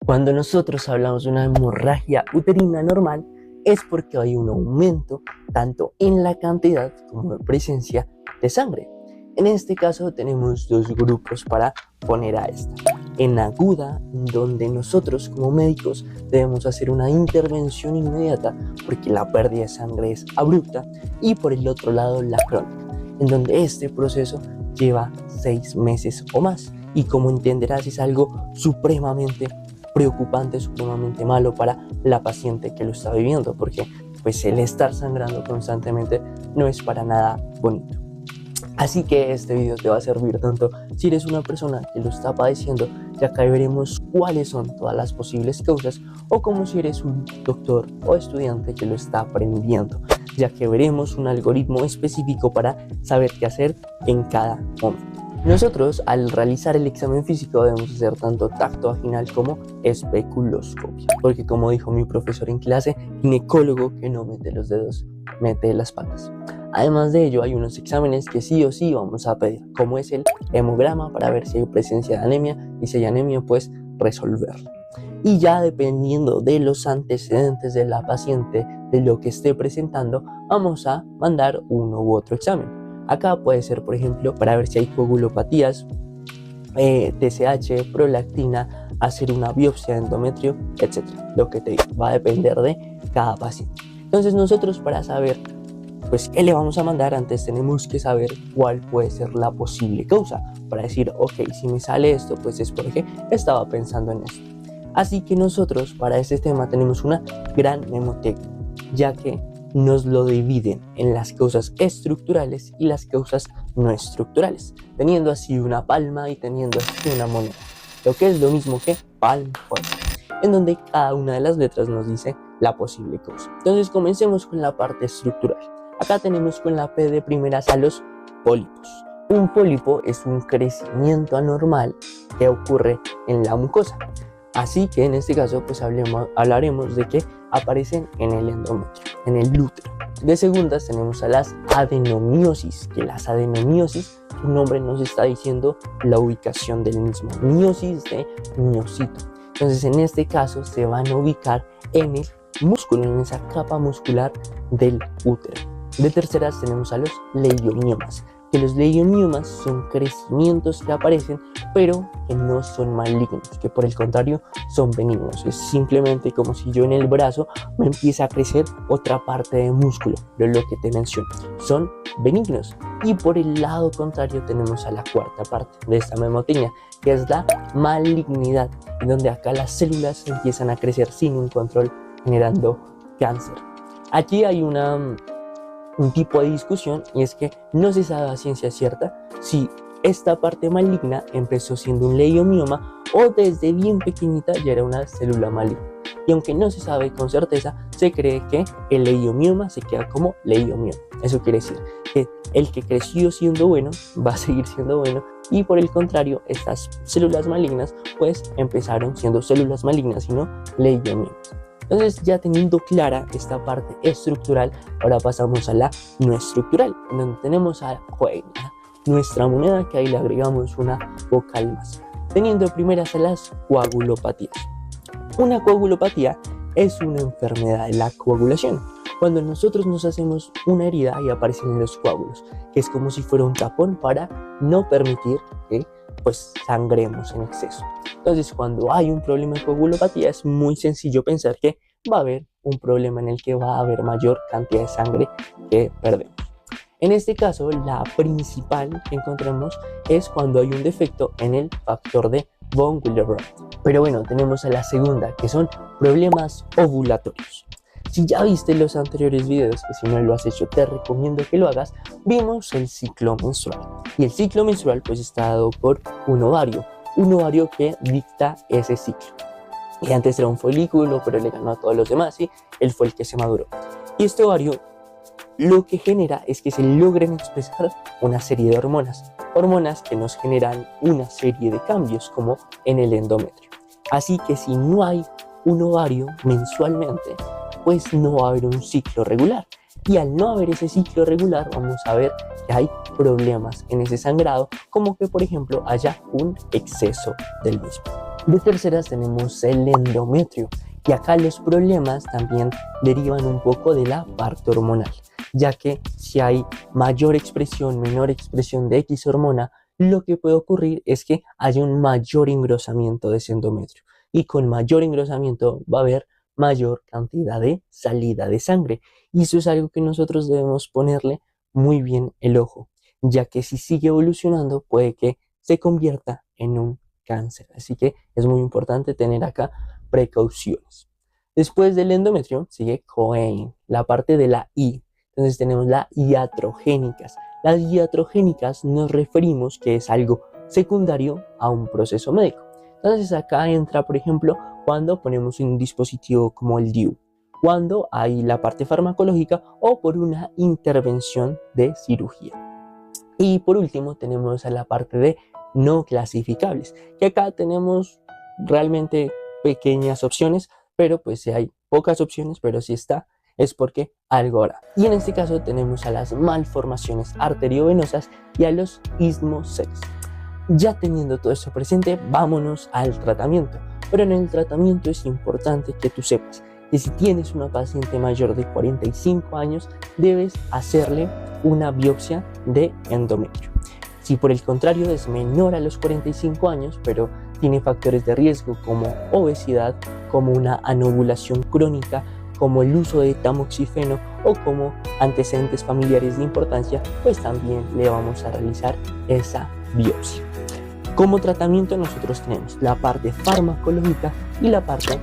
Cuando nosotros hablamos de una hemorragia uterina normal, es porque hay un aumento tanto en la cantidad como en presencia de sangre. En este caso tenemos dos grupos para poner a esta. En aguda, donde nosotros como médicos debemos hacer una intervención inmediata porque la pérdida de sangre es abrupta, y por el otro lado la crónica, en donde este proceso lleva 6 meses o más, y como entenderás es algo supremamente preocupante, supremamente malo para la paciente que lo está viviendo, porque pues el estar sangrando constantemente no es para nada bonito. Así que este video te va a servir tanto si eres una persona que lo está padeciendo, ya que veremos cuáles son todas las posibles causas, o como si eres un doctor o estudiante que lo está aprendiendo, ya que veremos un algoritmo específico para saber qué hacer en cada momento. Nosotros al realizar el examen físico debemos hacer tanto tacto vaginal como especuloscopia, porque como dijo mi profesor en clase, ginecólogo que no mete los dedos, mete las patas. Además de ello hay unos exámenes que sí o sí vamos a pedir, como es el hemograma para ver si hay presencia de anemia, y si hay anemia pues resolverla. Y ya dependiendo de los antecedentes de la paciente, de lo que esté presentando, vamos a mandar uno u otro examen. Acá puede ser, por ejemplo, para ver si hay coagulopatías, TSH, prolactina, hacer una biopsia de endometrio, etc. Lo que te digo, va a depender de cada paciente. Entonces nosotros para saber pues qué le vamos a mandar, antes tenemos que saber cuál puede ser la posible causa, para decir, ok, si me sale esto, pues es porque estaba pensando en esto. Así que nosotros para este tema tenemos una gran memoteca, ya que nos lo dividen en las causas estructurales y las causas no estructurales, teniendo así una palma y teniendo así una moneda, lo que es lo mismo que palm, en donde cada una de las letras nos dice la posible causa. Entonces comencemos con la parte estructural. Acá tenemos con la P de primeras a los pólipos. Un pólipo es un crecimiento anormal que ocurre en la mucosa. Así que en este caso pues hablaremos de que aparecen en el endometrio, en el útero. De segundas tenemos a las adenomiosis, que las adenomiosis, su nombre nos está diciendo la ubicación del mismo, miosis de miocito. Entonces en este caso se van a ubicar en el músculo, en esa capa muscular del útero. De terceras tenemos a los leiomiomas, que los leiomiomas son crecimientos que aparecen pero que no son malignos, que por el contrario son benignos. Es simplemente como si yo en el brazo me empieza a crecer otra parte de músculo, pero lo que te menciono, son benignos. Y por el lado contrario tenemos a la cuarta parte de esta memotecnia, que es la malignidad, en donde acá las células empiezan a crecer sin un control, generando cáncer. Aquí hay un tipo de discusión, y es que no se sabe a ciencia cierta si esta parte maligna empezó siendo un leiomioma o desde bien pequeñita ya era una célula maligna. Y aunque no se sabe con certeza, se cree que el leiomioma se queda como leiomioma. Eso quiere decir que el que creció siendo bueno va a seguir siendo bueno, y por el contrario estas células malignas pues empezaron siendo células malignas y no leiomioma. Entonces, ya teniendo clara esta parte estructural, ahora pasamos a la no estructural, donde tenemos a nuestra moneda, que ahí le agregamos una vocal más, teniendo primeras a las coagulopatías. Una coagulopatía es una enfermedad de la coagulación, cuando nosotros nos hacemos una herida y aparecen los coágulos, que es como si fuera un tapón para no permitir que pues sangremos en exceso. Entonces cuando hay un problema de coagulopatía es muy sencillo pensar que va a haber un problema en el que va a haber mayor cantidad de sangre que perdemos. En este caso la principal que encontramos es cuando hay un defecto en el factor de von Willebrand. Pero bueno, tenemos a la segunda, que son problemas ovulatorios. Si ya viste los anteriores videos, que si no lo has hecho te recomiendo que lo hagas, vimos el ciclo menstrual. Y el ciclo menstrual pues está dado por un ovario que dicta ese ciclo. Y antes era un folículo, pero le ganó a todos los demás y él fue el que se maduró. Y este ovario lo que genera es que se logren expresar una serie de hormonas que nos generan una serie de cambios como en el endometrio. Así que si no hay un ovario mensualmente, pues no va a haber un ciclo regular. Y al no haber ese ciclo regular, vamos a ver que hay problemas en ese sangrado, como que por ejemplo haya un exceso del mismo. De terceras tenemos el endometrio, y acá los problemas también derivan un poco de la parte hormonal, ya que si hay mayor expresión, menor expresión de X hormona, lo que puede ocurrir es que haya un mayor engrosamiento de ese endometrio, y con mayor engrosamiento va a haber mayor cantidad de salida de sangre, y eso es algo que nosotros debemos ponerle muy bien el ojo, ya que si sigue evolucionando puede que se convierta en un cáncer. Así que es muy importante tener acá precauciones. Después del endometrio sigue Cohen, la parte de la I. Entonces tenemos las iatrogénicas. Las iatrogénicas nos referimos que es algo secundario a un proceso médico. Entonces acá entra, por ejemplo, cuando ponemos un dispositivo como el DIU, cuando hay la parte farmacológica o por una intervención de cirugía. Y por último tenemos a la parte de no clasificables, que acá tenemos realmente pequeñas opciones, pero pues si hay pocas opciones, pero si está, es porque algo hará. Y en este caso tenemos a las malformaciones arteriovenosas y a los ismosceles. Ya teniendo todo esto presente, vámonos al tratamiento. Pero en el tratamiento es importante que tú sepas que si tienes una paciente mayor de 45 años, debes hacerle una biopsia de endometrio. Si por el contrario es menor a los 45 años, pero tiene factores de riesgo como obesidad, como una anovulación crónica, como el uso de tamoxifeno o como antecedentes familiares de importancia, pues también le vamos a realizar esa biopsia. Como tratamiento nosotros tenemos la parte farmacológica y la parte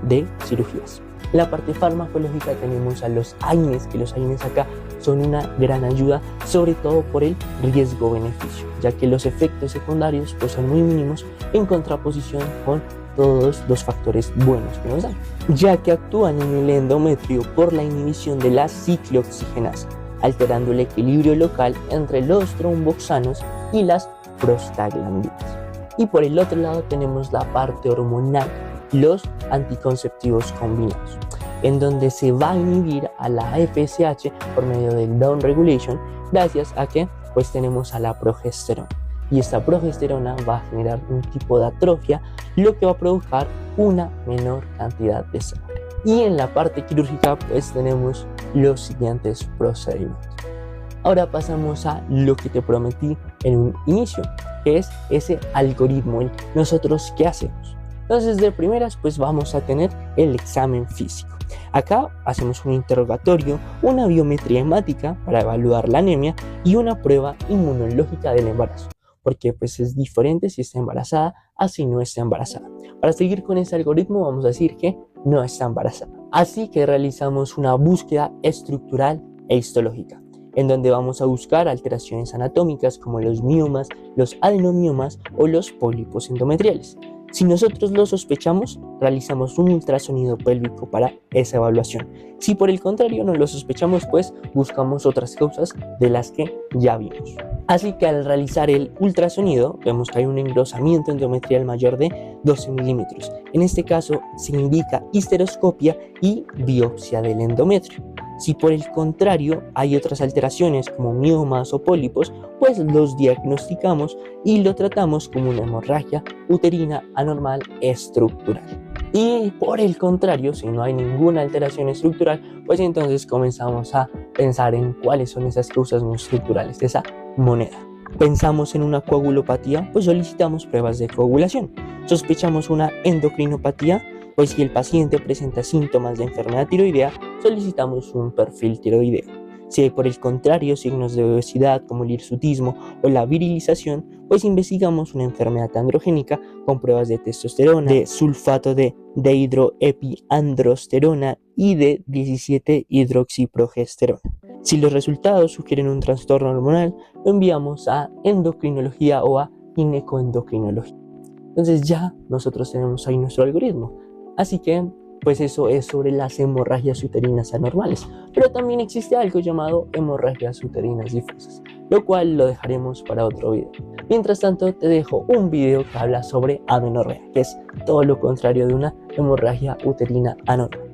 de cirugías. En la parte farmacológica tenemos a los AINES, que los AINES acá son una gran ayuda, sobre todo por el riesgo-beneficio, ya que los efectos secundarios pues son muy mínimos en contraposición con todos los factores buenos que nos dan, ya que actúan en el endometrio por la inhibición de la ciclooxigenasa, alterando el equilibrio local entre los tromboxanos y las prostaglandinas. Y por el otro lado tenemos la parte hormonal, los anticonceptivos combinados, en donde se va a inhibir a la FSH por medio del down regulation, gracias a que pues tenemos a la progesterona, y esta progesterona va a generar un tipo de atrofia, lo que va a provocar una menor cantidad de sangre. Y en la parte quirúrgica pues tenemos los siguientes procedimientos. Ahora pasamos a lo que te prometí en un inicio, que es ese algoritmo, nosotros qué hacemos. Entonces de primeras pues vamos a tener el examen físico. Acá hacemos un interrogatorio, una biometría hemática para evaluar la anemia y una prueba inmunológica del embarazo, porque pues es diferente si está embarazada a si no está embarazada. Para seguir con ese algoritmo vamos a decir que no está embarazada. Así que realizamos una búsqueda estructural e histológica, en donde vamos a buscar alteraciones anatómicas como los miomas, los adenomiomas o los pólipos endometriales. Si nosotros lo sospechamos, realizamos un ultrasonido pélvico para esa evaluación. Si por el contrario no lo sospechamos, pues buscamos otras causas de las que ya vimos. Así que al realizar el ultrasonido, vemos que hay un engrosamiento endometrial mayor de 12 milímetros. En este caso se indica histeroscopia y biopsia del endometrio. Si por el contrario hay otras alteraciones como miomas o pólipos, pues los diagnosticamos y lo tratamos como una hemorragia uterina anormal estructural. Y por el contrario, si no hay ninguna alteración estructural, pues entonces comenzamos a pensar en cuáles son esas causas no estructurales de esa moneda. Pensamos en una coagulopatía, pues solicitamos pruebas de coagulación. Sospechamos una endocrinopatía, pues si el paciente presenta síntomas de enfermedad tiroidea, solicitamos un perfil tiroideo. Si hay por el contrario signos de obesidad como el hirsutismo o la virilización, pues investigamos una enfermedad androgénica con pruebas de testosterona, de sulfato de dehidroepiandrosterona y de 17-hidroxiprogesterona. Si los resultados sugieren un trastorno hormonal, lo enviamos a endocrinología o a ginecoendocrinología. Entonces ya nosotros tenemos ahí nuestro algoritmo. Así que pues eso es sobre las hemorragias uterinas anormales, pero también existe algo llamado hemorragias uterinas difusas, lo cual lo dejaremos para otro video. Mientras tanto te dejo un video que habla sobre amenorrea, que es todo lo contrario de una hemorragia uterina anormal.